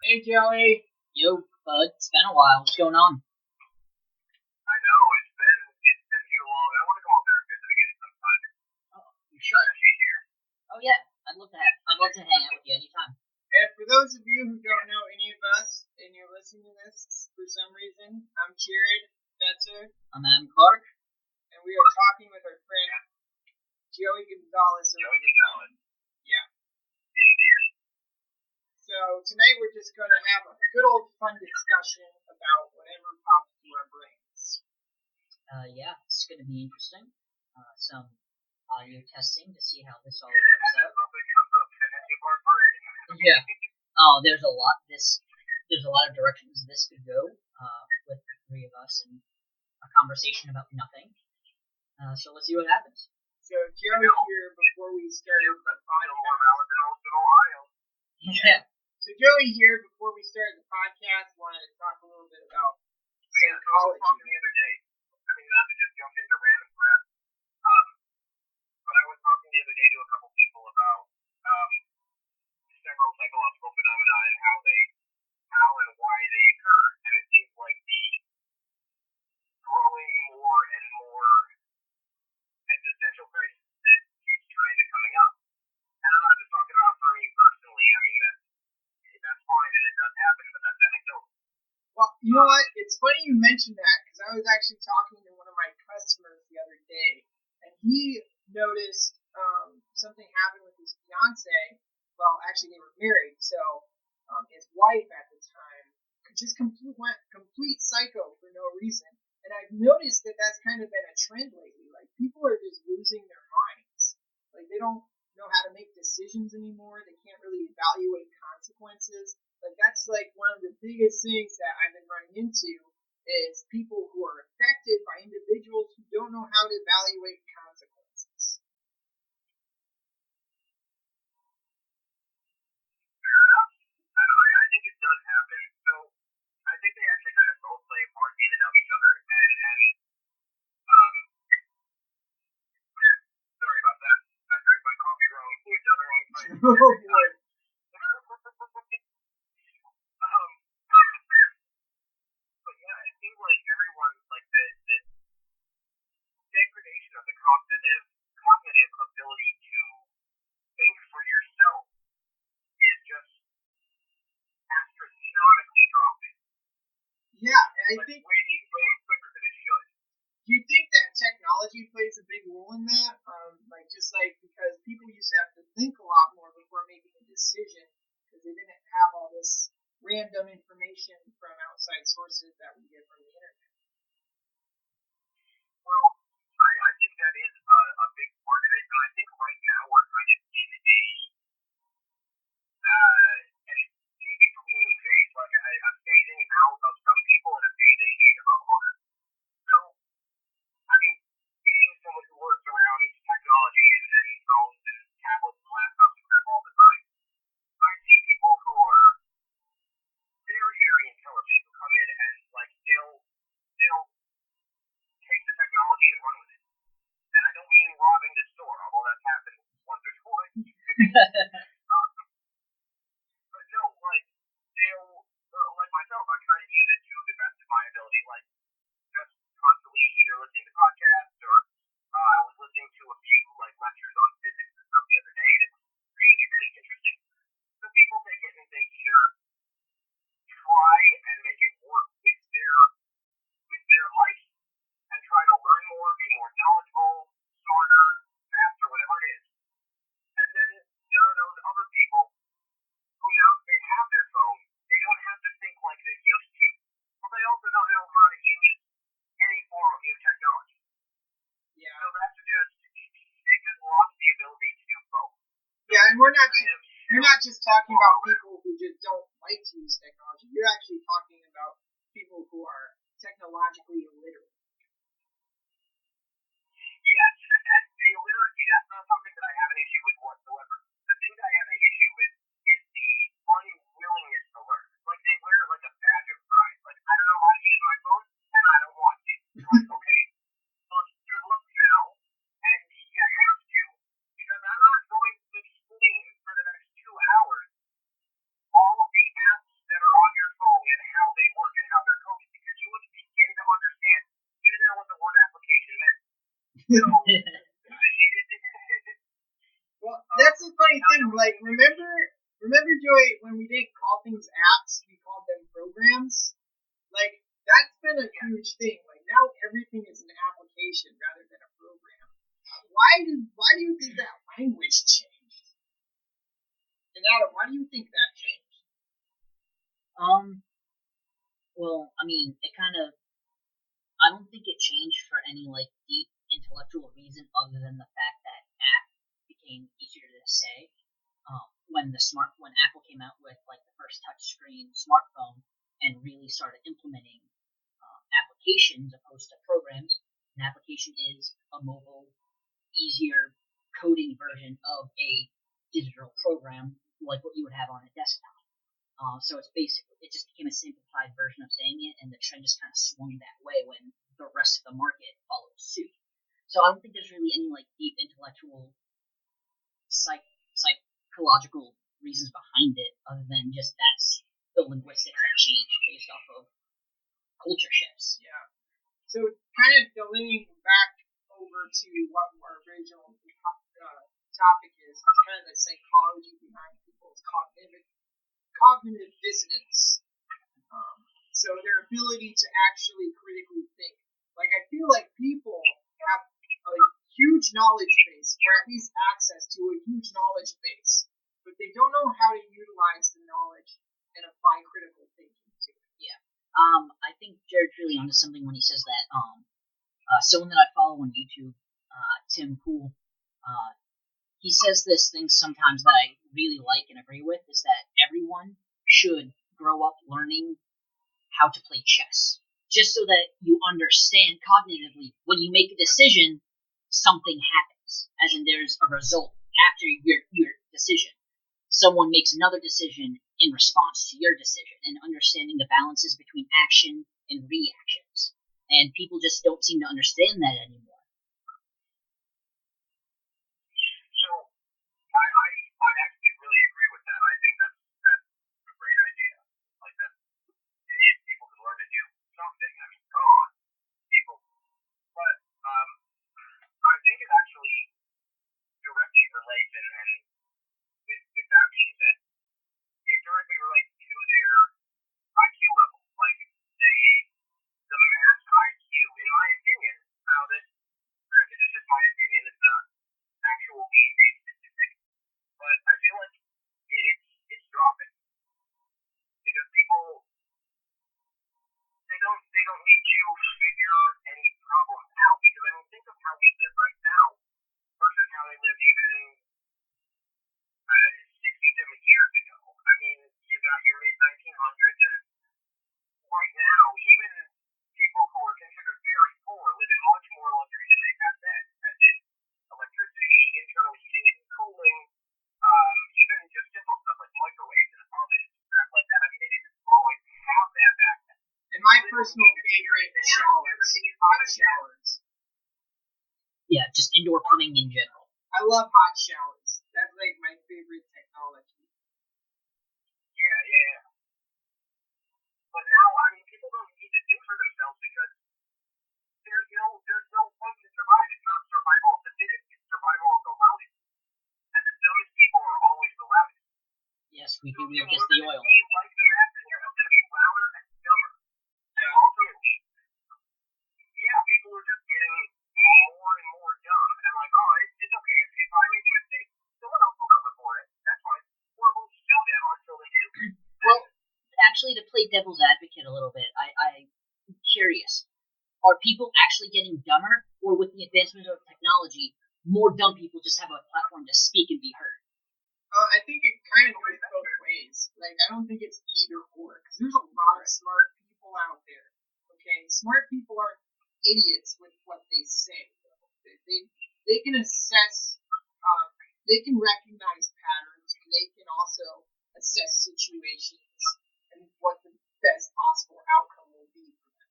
Hey, Joey. Yo, bud, it's been a while. What's going on? I know, it's been too long. I want to come up there and visit again sometime. Oh, you should. She's here. Oh yeah, I'd love to hang out with you anytime. And for those of you who don't know any of us and you're listening to this for some reason, I'm Jared Betzer, I'm Adam Clark. and we are talking with our friend Joey Gonzalez. Joey Gonzalez. Yeah. So tonight we're just going to have a good old fun discussion about whatever pops to our brains. Yeah, it's going to be interesting. Some audio testing to see how this all works out. Something comes up in any of our brains. Yeah. Oh, there's a lot of directions this could go with the three of us and a conversation about nothing. So let's see what happens. So Joey here before we started the podcast. Yeah. So Joey here before we started the podcast wanted to talk a little bit about I was talking the other day. I mean, not to just jump into random crap, but I was talking the other day to a couple people about several psychological phenomena and how and why they occur, and it seems like the growing more and more existential crisis that keeps kind of coming up. And I'm not just talking about for me personally. I mean, that's fine that it does happen, but that's anecdotal. Well, you know what? It's funny you mentioned that because I was actually talking to one of my customers the other day, and he noticed something happened with his fiance. Well, actually, they were married, so his wife at the time just went complete psycho for no reason. And I've noticed that that's kind of been a trend lately. Like, people are just losing their minds. Like, they don't know how to make decisions anymore. They can't really evaluate consequences. Like, that's like one of the biggest things that I've been running into is people who are affected by individuals who don't know how to evaluate consequences. Fair enough. And I think it does happen. So I think they actually kind of both play a part in and of each other. And sorry about that. I drank my coffee wrong. Each other on time. Oh boy. But yeah, it seems like everyone, like the degradation of the cognitive ability to think for yourself is just astronomically dropping. Yeah, and I think. Way quicker than it should. Do you think that technology plays a big role in that? Because people used to have to think a lot more before making a decision because they didn't have all this random information from outside sources that we get from the internet. Well, I think that is a big part of it, and I think right now we're kind of in an in-between phase, like a phasing out of some people and a phasing in of others. So, I mean, being someone who works around technology and phones and tablets and laptops and crap all the time, I see people who are very, very intelligent who come in and like they'll take the technology and run with it. And I don't mean robbing the store, although that's happened once or twice. But no, like like myself, I try to use it to the best of my ability, like just constantly either listening to podcasts or I was listening to a few like lectures on physics and stuff the other day, and it was really, really interesting. So people take it and they either try and make it work with their life and try to learn more, be more knowledgeable, smarter, faster, whatever it is. And then there are those other people who now they have their phone, they don't have to think like they used to, but they also don't know how to use any form of new technology. Yeah. So that's they just lost the ability to do both. Yeah, and you're not just talking about people who just don't like to use technology. You're actually talking about people who are technologically illiterate. Yes, and the illiteracy, that's not something that I have an issue with whatsoever. The thing that I have an issue with is the unwillingness to learn. Like, they wear it like a badge of pride. Like, I don't know how to use my phone, and I don't want to. Like, okay, well, good luck now, and you have to, because I'm not going to explain for the next 2 hours all of the So, Well, that's the funny thing. Like, remember, Joey, when we didn't call things apps, we called them programs. Like, that's been a huge thing. Like, now everything is an application rather than a program. Why do you think that language changed? And Adam, why do you think that changed? Well, I mean, I don't think it changed for any, like, deep intellectual reason other than the fact that app became easier to say. When Apple came out with, like, the first touchscreen smartphone and really started implementing applications opposed to programs, an application is a mobile, easier coding version of a digital program like what you would have on a desktop. So it just became a simplified version of saying it, and the trend just kind of swung that way when the rest of the market followed suit. So I don't think there's really any like deep intellectual, psychological reasons behind it, other than just that's the linguistics that changed based off of culture shifts. Yeah. So kind of delineating back over to what our original topic is kind of the psychology behind people's cognitive dissonance. So their ability to actually critically think. Like, I feel like people have a huge knowledge base, or at least access to a huge knowledge base, but they don't know how to utilize the knowledge and apply critical thinking to it. Yeah. I think Jared's really onto something when he says that. Someone that I follow on YouTube, Tim Pool, he says this thing sometimes that I really like and agree with, is that everyone should grow up learning how to play chess, just so that you understand cognitively when you make a decision, something happens, as in there's a result after your decision. Someone makes another decision in response to your decision, and understanding the balances between action and reactions. And people just don't seem to understand that anymore. So, I actually really agree with that. I think that's a great idea. Like, that if people can learn to do something, I mean, come on, people. But, I think it actually directly relates, and with that being said, it directly relates to their IQ level. Like, the math IQ, in my opinion, now this, granted, this is my opinion, it's not actual based statistic, but I feel like it's dropping because people they don't need to figure any problems out, because I mean, think of how we live right now versus how they lived even 60, 70 years ago. I mean, you got your mid 1900s, and right now, even people who are considered very poor live in much more luxury than they have then, as in electricity, internal heating and cooling, even just simple stuff like microwaves and ovens and crap like that. I mean, they didn't always have that back then. And my personal favorite, showers, hot showers. Yeah, just indoor plumbing in general. I love hot showers. That's like my favorite technology. Yeah. But now, I mean, people don't need to think for themselves because there's no point to survive. It's not survival of the fittest, it's survival of the loudest. And the dumbest people are always the loudest. Yes, we do against the oil. Like the math, you're going to be louder and dumber. And ultimately, yeah, people are just getting more and more dumb. And like, oh, it's okay. If I make a mistake, someone else will cover for it. That's fine. Or we'll sue them until they do. Well, actually, to play devil's advocate a little bit, I'm curious. Are people actually getting dumber, or with the advancement of technology, more dumb people just have a platform to speak and be heard? I think it kind of goes both ways. Like, I don't think it's either or, because there's a lot of smart people out there. Okay, smart people aren't idiots with what they say. They can assess, they can recognize patterns, and they can also assess situations and what the best possible outcome will be for them.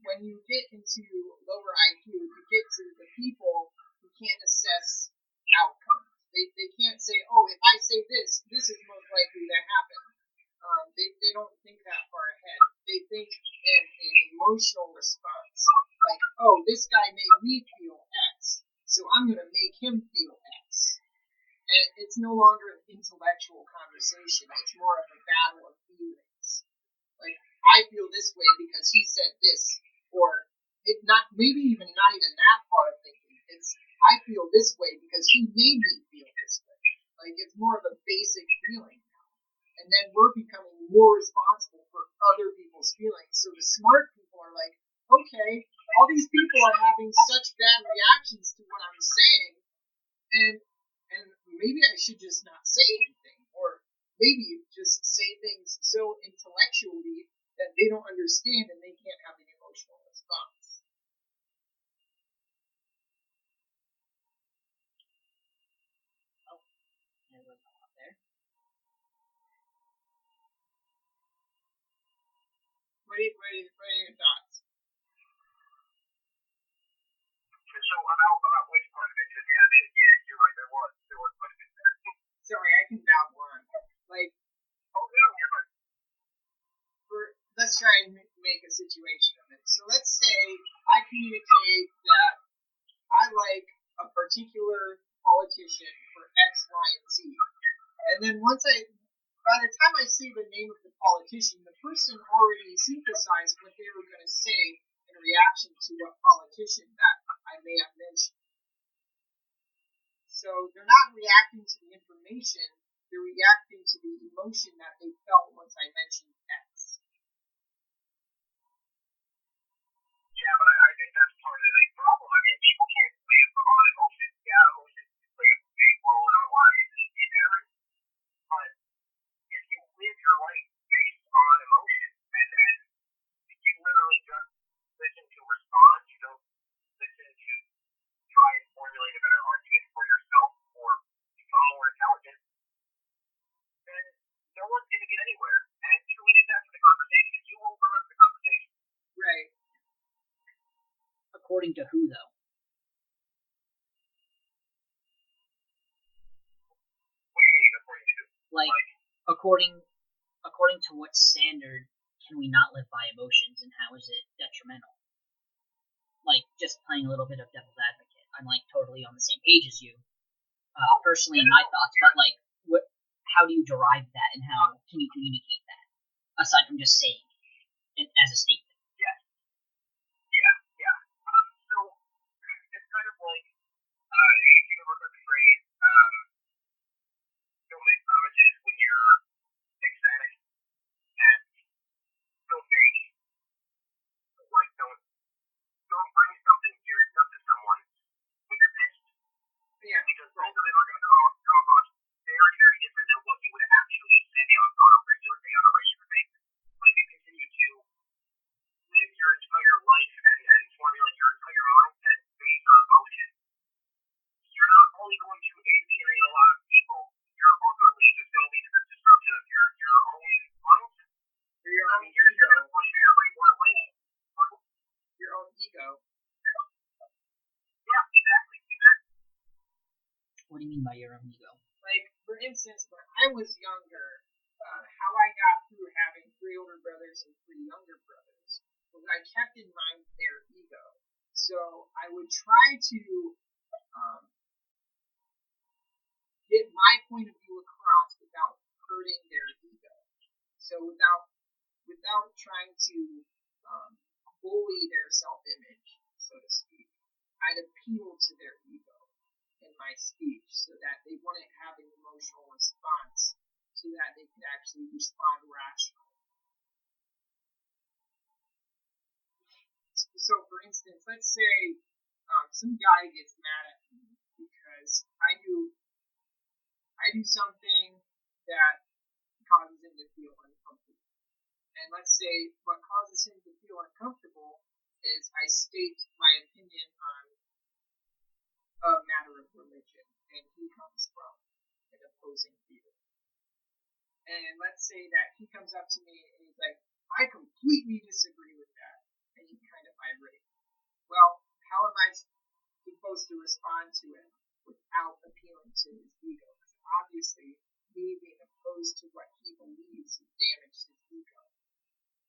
When you get into lower IQ, you get to the people who can't assess outcomes. They can't say, oh, if I say this, this is most likely to happen. They don't think that far ahead. They think in an emotional response, like, oh, this guy made me feel so I'm going to make him feel X. And it's no longer an intellectual conversation, it's more of a battle of feelings. Like, I feel this way because he said this, or it not maybe even not even that part of thinking. It's I feel this way because he made me feel this way. Like, it's more of a basic feeling now. And then we're becoming more responsible for other people's feelings. So the smart people are like, okay, all these people are having such bad reactions to what I'm saying, and maybe I should just not say anything, or maybe just say things so intellectually that they don't understand and they can't have an emotional response. Oh, there was a lot there. What are your thoughts? So about which part of it? Because you're right. There was quite a bit there. Sorry, I can babble on. Like, Oh no, you're right. Let's try and make a situation of it. So let's say I communicate that I like a particular politician for X, Y, and Z. And then by the time I say the name of the politician, the person already synthesized what they were going to say in reaction to what politician that I may have mentioned. So they're not reacting to the information, they're reacting to the emotion that they felt once I mentioned X. Yeah, but I think that's part of the problem. I mean, people can't live on emotion. Yeah, emotions play a big role in our lives in everything. But if you live your life based on emotion, and you literally just listen to respond, you don't listen to try and formulate a better argument for yourself or become more intelligent, then no one's going to get anywhere. And 2 minutes after the conversation, you won't remember the conversation. Right. According to who, though? What do you mean, according to who? Like, according to what standard can we not live by emotions, and how is it detrimental? Like, just playing a little bit of devil's advocate. I'm like totally on the same page as you, personally in my thoughts. But like, how do you derive that, and how can you communicate that aside from just saying it as a statement? Yeah. So it's kind of like if you ever heard the phrase, don't make promises when you're ecstatic, and don't make like don't bring something serious up to someone when you're pissed. Yeah. Because both of them are going to come across very, very different than what you would actually say on a regular day, on a regular basis. But if you continue to live your entire life and formulate your entire mindset based on emotion, you're not only going to alienate a lot of people, you're ultimately just going to lead to the destruction of your own mindset. You're going to push everyone away. Your own ego. Yeah, exactly. What do you mean by your own ego? Like, for instance, when I was younger, how I got through having 3 older brothers and 3 younger brothers was I kept in mind their ego. So I would try to get my point of view across without hurting their ego. So without trying to bully their self-image, so to speak, I'd appeal to their ego in my speech so that they wouldn't have an emotional response, so that they could actually respond rationally. So, for instance, let's say some guy gets mad at me because I do something that causes him to feel uncomfortable. And let's say what causes him to feel uncomfortable is I state my opinion on a matter of religion, and he comes from an opposing view. And let's say that he comes up to me and he's like, I completely disagree with that, and he's kind of irate. Well, how am I supposed to respond to him without appealing to his ego? Because obviously, me being opposed to what he believes has damaged his ego.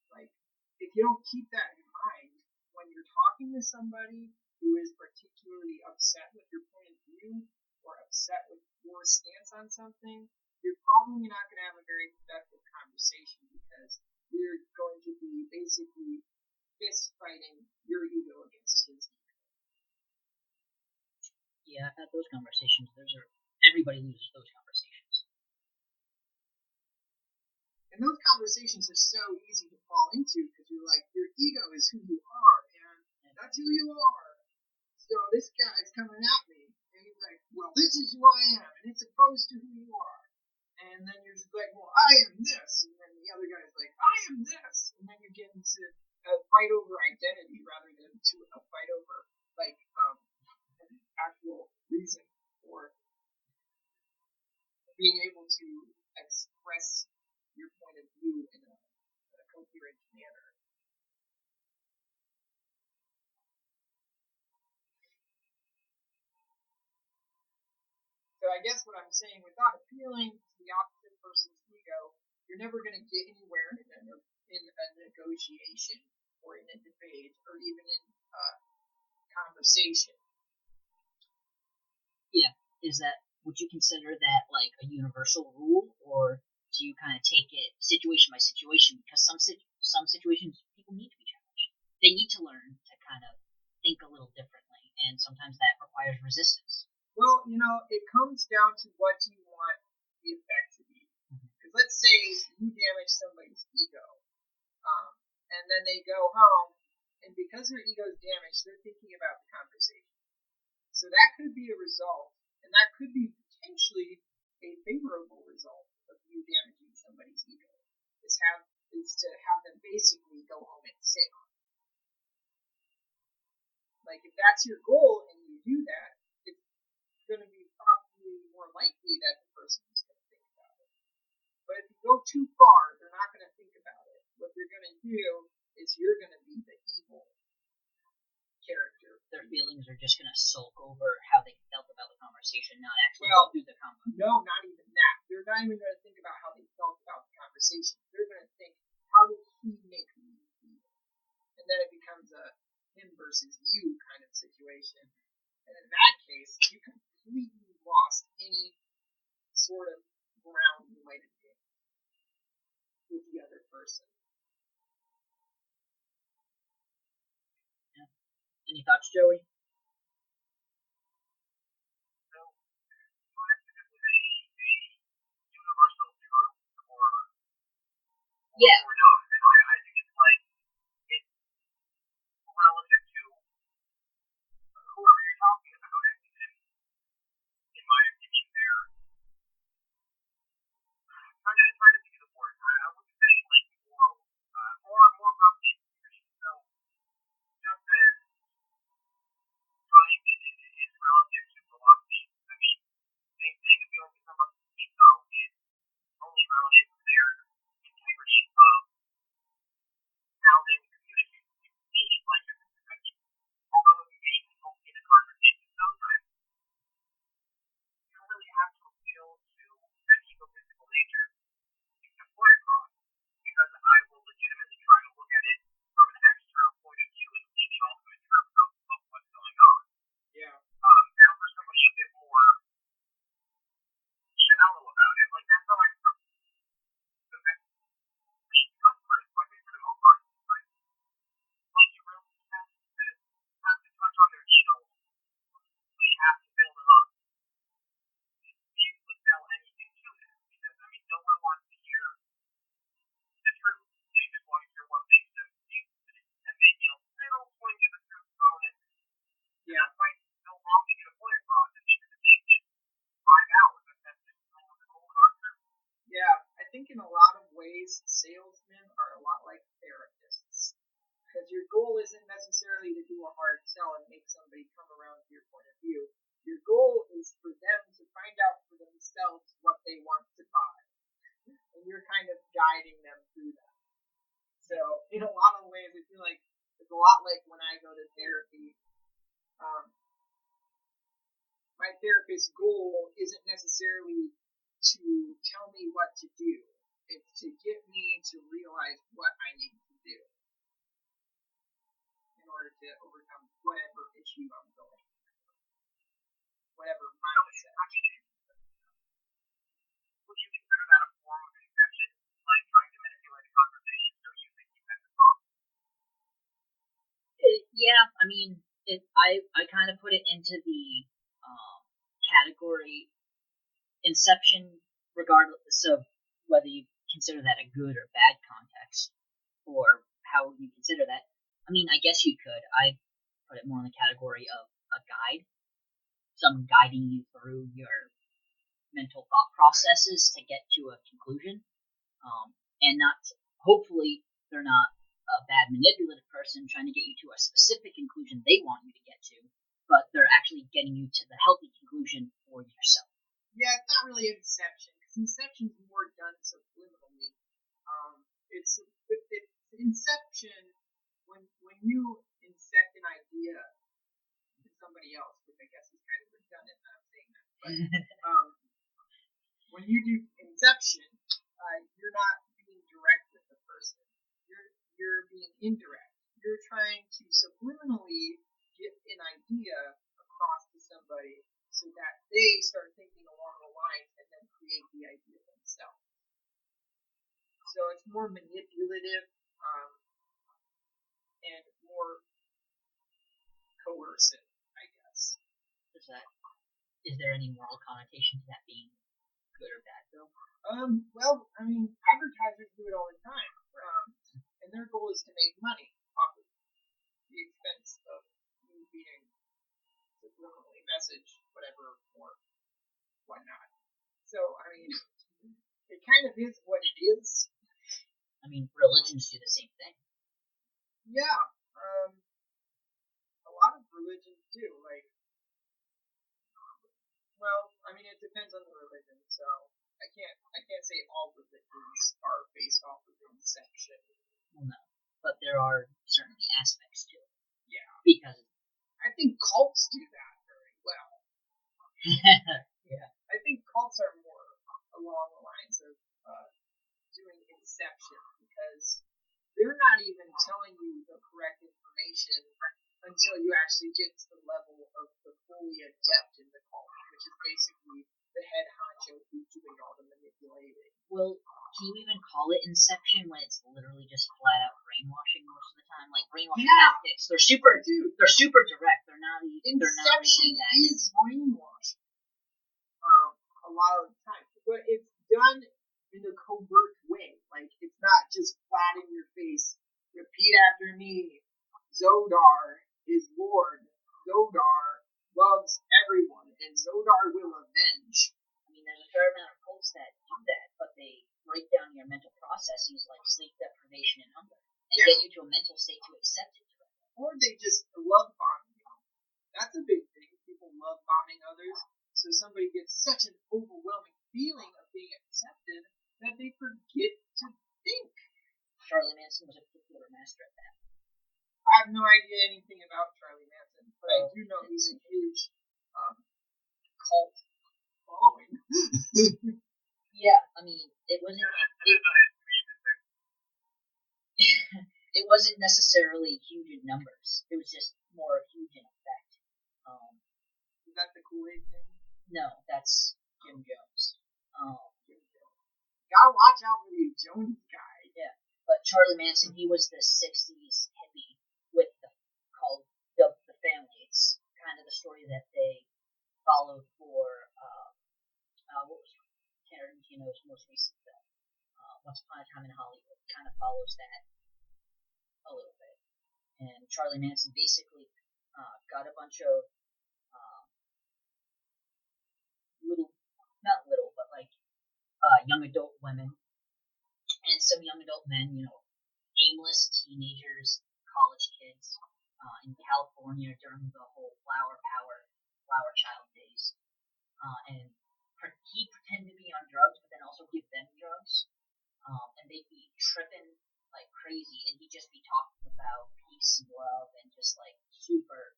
Like, if you don't keep that in mind when you're talking to somebody who is particularly particularly upset with your point of view or upset with your stance on something, you're probably not going to have a very productive conversation because you're going to be basically fist fighting your ego against his ego. Yeah, I've had those conversations. Everybody loses those conversations. And those conversations are so easy to fall into because you're like, your ego is who you are, man. That's who you are. So this guy's coming at me, and he's like, well, this is who I am, and it's opposed to who you are. And then you're just like, well, I am this, and then the other guy's like, I am this, and then you get into a fight over identity rather than to a fight over like an actual reason for being able to express your point of view in a coherent manner. So I guess what I'm saying, without appealing to the opposite person's ego, you're never going to get anywhere in a negotiation or in a debate or even in a conversation. Yeah, would you consider that like a universal rule, or do you kind of take it situation by situation? Because some situations people need to be challenged. They need to learn to kind of think a little differently, and sometimes that requires resistance. Well, it comes down to what you want the effect to be. Because let's say you damage somebody's ego, and then they go home, and because their ego is damaged, they're thinking about the conversation. So that could be a result, and that could be potentially a favorable result of you damaging somebody's ego. Is to have them basically go home and sit on it. Like if that's your goal and you do that, it's going to be probably more likely that the person is going to think about it. But if you go too far, they're not going to think about it. What they're going to do is you're going to be the evil character. Their feelings are just going to sulk over how they felt about the conversation, not actually go through the combo. No, not even that. They're not even going to think about how they felt about the conversation. They're going to think, how did he make me feel? And then it becomes a him versus you kind of situation. And in that case, you completely lost any sort of ground you might have been with the other person. Yeah. Any thoughts, Joey? Yeah. Or not. And I think it's like, it's relative to whoever you're talking about. And in my opinion, they're trying to think of the word. I would say like more about the institution. So just as time is relative to velocity, I mean, same thing. If you don't become a ego, it's only relative to their integrity of how they would communicate with me. Like, I mean, although it may be complicated conversation sometimes, you don't really have to appeal to an egotistical nature to get a point across, because I will legitimately try to look at it from an external point of view and see the ultimate truth of what's going on. Yeah. Now for somebody a bit more shallow about it, like that's how I approach the best customers, like for the most part, like you really have to touch on their ego. You have to build them up. You would sell anything to them, because I mean no one wants to hear the truth. They just want to hear what makes them feel, and maybe a little twinge of the truth thrown in. Yeah. That might no wrong to get a point across, and even to take it 5 hours, that's just the cold hard truth. Yeah, I think in a lot of ways, salesmen are a lot like therapists. Because your goal isn't necessarily to do a hard sell and make somebody come around to your point of view. Your goal is for them to find out for themselves what they want to buy. And you're kind of guiding them through that. So, in a lot of ways, I feel like it's a lot like when I go to therapy. My therapist's goal isn't necessarily to tell me what to do. It's to get me to realize what I need to do in order to overcome whatever issue I'm going through. mean, I kind of put it into the category Inception, regardless of whether you consider that a good or bad context, or how you consider that. I mean, I guess you could. I put it more in the category of a guide, someone guiding you through your mental thought processes to get to a conclusion, and not, hopefully, they're not a bad manipulative person trying to get you to a specific conclusion they want you to get to, but they're actually getting you to the healthy conclusion for yourself. Yeah, it's not really Inception, because Inception's more done subliminally. It's Inception when you incept an idea to somebody else, which I guess is kind of redundant that I'm saying that. But when you do Inception, you're not being direct with the person. You're being indirect. You're trying to subliminally get an idea across to somebody so that they start thinking along the lines and then create the idea themselves. So it's more manipulative and more coercive, I guess. Is there any moral connotation to that being good or bad, though? Well, I mean, advertisers do it all the time, and their goal is to make money off of the expense of you being subliminally message, whatever, or whatnot. So, I mean, it kind of is what it is. I mean, religions do the same thing. Yeah, a lot of religions do. Like, well, I mean, it depends on the religion. So I can't say all religions are based off of Inception. Well, no, but there are certainly aspects to it. Yeah, Because I think cults do that very well. yeah, I think cults are more along the lines of doing Inception because they're not even telling you the correct information until you actually get to the level of the fully adept in the cult, which is basically the head honcho who's doing all the manipulating. Well, can you even call it Inception when it's literally just flat out brainwashing most of the time? Like brainwashing tactics, they're super direct. They're not Inception really is brainwashing a lot of the time, but it's done in a covert way. Like it's not just flat in your face. Repeat after me. Zodar is Lord. Zodar loves everyone, and Zodar will avenge. I mean, there's a fair amount of cults that do that, but they break down your mental processes like sleep deprivation and hunger, and get you to a mental state to accept it. Or they just love bombing you. That's a big thing. People love bombing others, so somebody gets such an overwhelming feeling of being accepted that they forget to think. Charlie Manson was a particular master at that. I have no idea anything about Charlie Manson, but I do know he's a huge cult following. Yeah, I mean, it wasn't necessarily huge in numbers. It was just more huge in effect. Is that the Kool-Aid thing? No, that's Jim Jones. Jim Jones. Gotta watch out for the Jones guy. Yeah, but Charlie Manson, he was the '60s hippie with called the Family. It's kind of the story that they followed for what was Tarantino's most recent film, Once Upon a Time in Hollywood. Kind of follows that a little bit. And Charlie Manson basically got a bunch of young adult women and some young adult men, aimless teenagers, college kids in California during the whole flower child days. And he'd pretend to be on drugs, but then also give them drugs. And they'd be tripping like crazy, and he'd just be talking about peace and love and just like super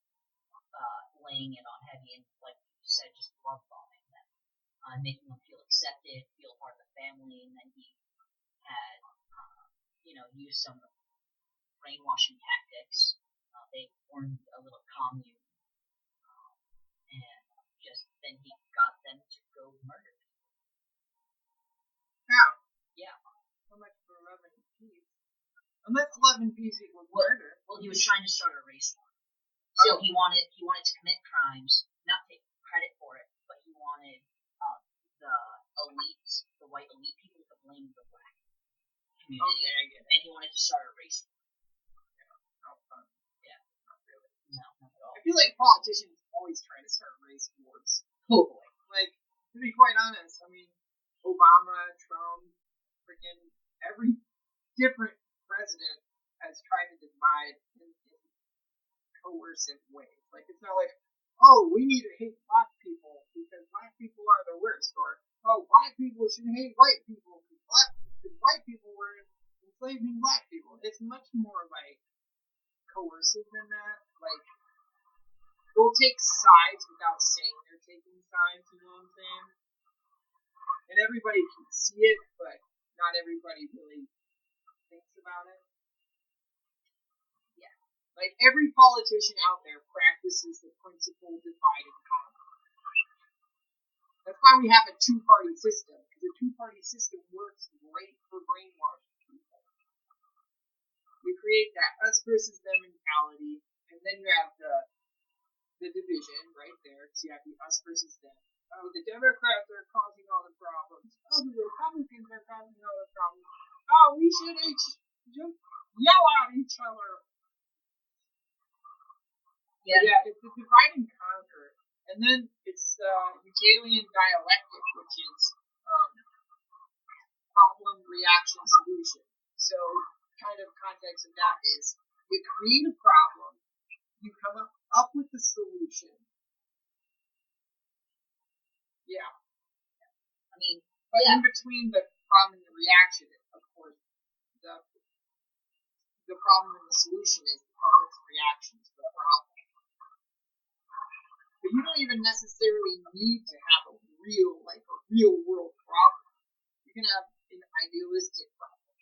laying it on heavy and, like you said, just love bombing them, making them feel accepted, feel part of the family, and then he had, used some brainwashing tactics. They formed a little commune, and then he got them to go murder. How? Yeah. So much for love and peace. Unless love and peace equals murder. Well, he was trying to start a race war. So Oh. he wanted to commit crimes, not take credit for it, but he wanted the elites, the white elite people, to blame the black community, Okay, I get it. and he wanted to start a race war. How fun. Yeah. Not really. No, not at all. I feel like politicians always try to start race wars. Totally. Like, to be quite honest, I mean, Obama, Trump, freaking every different president has tried to divide in coercive ways. Like, it's not like, oh, we need to hate black people because black people are the worst, or oh, black people should hate white people because white people were enslaving black people. It's much more like coercive than that. Like, they'll take sides without saying they're taking sides. You know what I'm saying? And everybody can see it, but not everybody really thinks about it. Yeah. Like, every politician out there practices the principle divide and conquer. That's why we have a two-party system, because a two-party system works great for brainwashing people. You create that us versus them mentality, and then you have the division right there. So you have the us versus them. Oh, the Democrats are causing all the problems. Oh, the Republicans are causing all the problems. Oh, we should just yell at each other. Yeah, it's the divide and conquer. And then it's Hegelian dialectic, which is problem, reaction, solution. So, kind of context of that is you create a problem, you come up with the solution. Yeah. I mean, but in between the problem and the reaction, of course, the problem and the solution is the public's reaction to the problem. But you don't even necessarily need to have a real world problem. You can have an idealistic problem.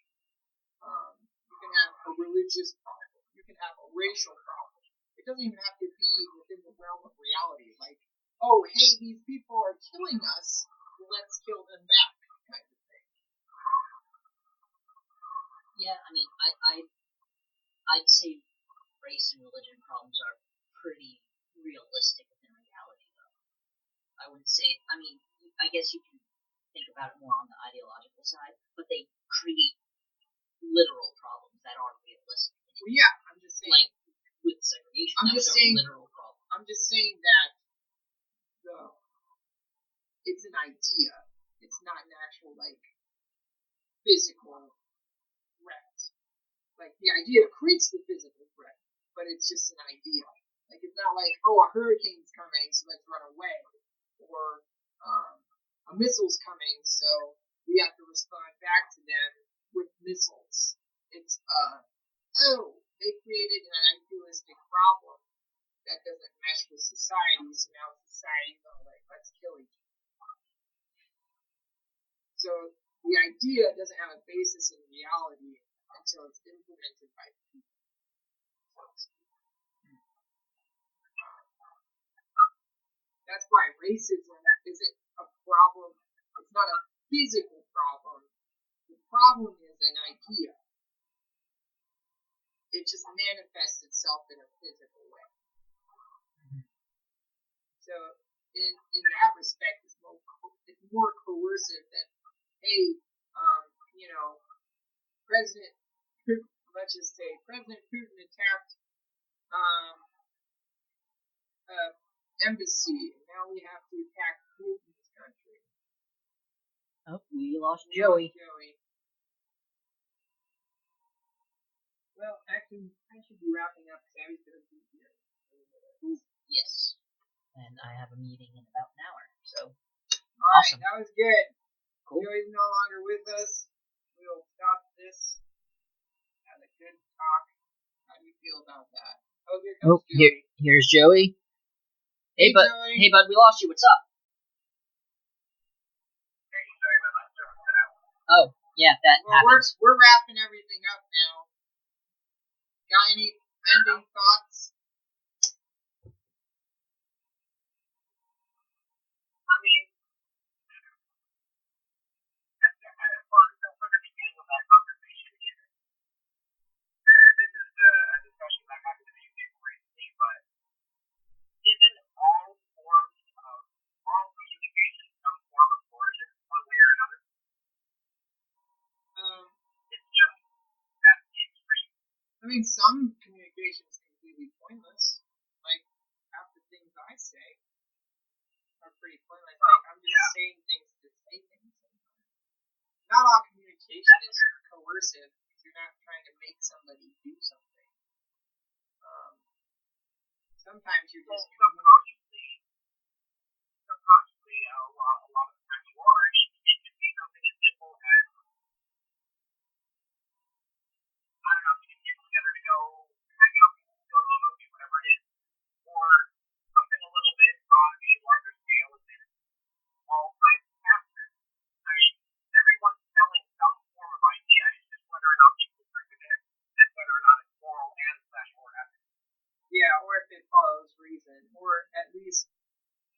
You can have a religious problem. You can have a racial problem. It doesn't even have to be within the realm of reality. Like, oh, hey, these people are killing us. Let's kill them back, kind of thing. Yeah, I mean, I'd say race and religion problems are pretty realistic within reality, though. I wouldn't say. I mean, I guess you can think about it more on the ideological side, but they create literal problems that are realistic. Well, yeah, I'm just saying. Like with segregation, I'm just saying. Literal problem. I'm just saying that it's an idea. It's not an actual physical threat. Like the idea creates the physical threat, but it's just an idea. Like it's not like, oh, a hurricane's coming, so let's run away, or a missile's coming, so we have to respond back to them with missiles. It's they created an idealistic problem that doesn't mesh with society, so now society's all like, let's kill each other. So the idea doesn't have a basis in reality until it's implemented by people. That's why racism isn't a problem. It's not a physical problem. The problem is an idea. It just manifests itself in a physical way. So in that respect, it's more coercive than, hey, President Putin, let's just say President Putin attacked embassy, and now we have to attack Putin's country. Oh, we lost Joey. Well, actually, I should be wrapping up because Abby's going to be here. Yes. And I have a meeting in about an hour, so. Alright, that was good. Cool. Joey's no longer with us. We'll stop this. Had a good talk. How do you feel about that? Oh, here comes Joey. Here's Joey. Hey, bud. Joey. Hey, bud, we lost you. What's up? Hey, sorry about that. Sorry about that. Oh, yeah, that happens. We're wrapping everything up now. Got any ending thoughts? I mean, for the beginning of that conversation again, and this is a discussion that I've had with a few people recently, but I mean, some communication is completely pointless. Like, half the things I say are pretty pointless. Like, I'm just saying things to say things. Not all communication is coercive because you're not trying to make somebody do something. Sometimes you're just subconsciously, a lot of the time you are. I mean, it can be something as simple as, I don't know, if you can get together to go hang out, go to a movie, whatever it is, or something a little bit on a larger scale is in all kinds of factors. I mean, everyone's selling some form of idea. It's just whether or not people agree with it and whether or not it's moral and special or ethical. yeah, or if it follows reason, or at least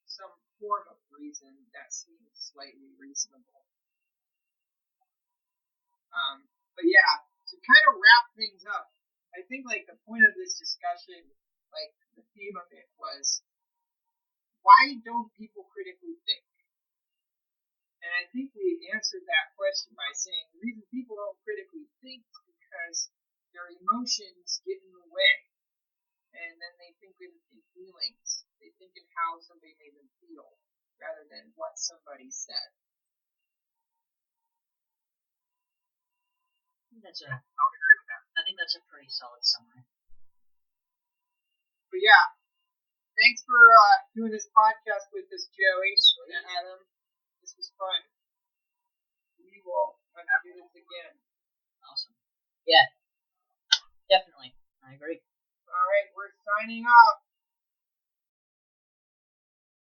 some form of reason that seems slightly reasonable. But yeah, to kind of wrap things up, I think like the point of this discussion, like the theme of it was, why don't people critically think? And I think we answered that question by saying the reason people don't critically think is because their emotions get in the way. And then they think in feelings. They think in how somebody made them feel rather than what somebody said. I think that's a pretty solid summary. But yeah, thanks for doing this podcast with us, Joey and Adam. This was fun. We will have to do this again. Awesome. Yeah, definitely. I agree. All right, we're signing off.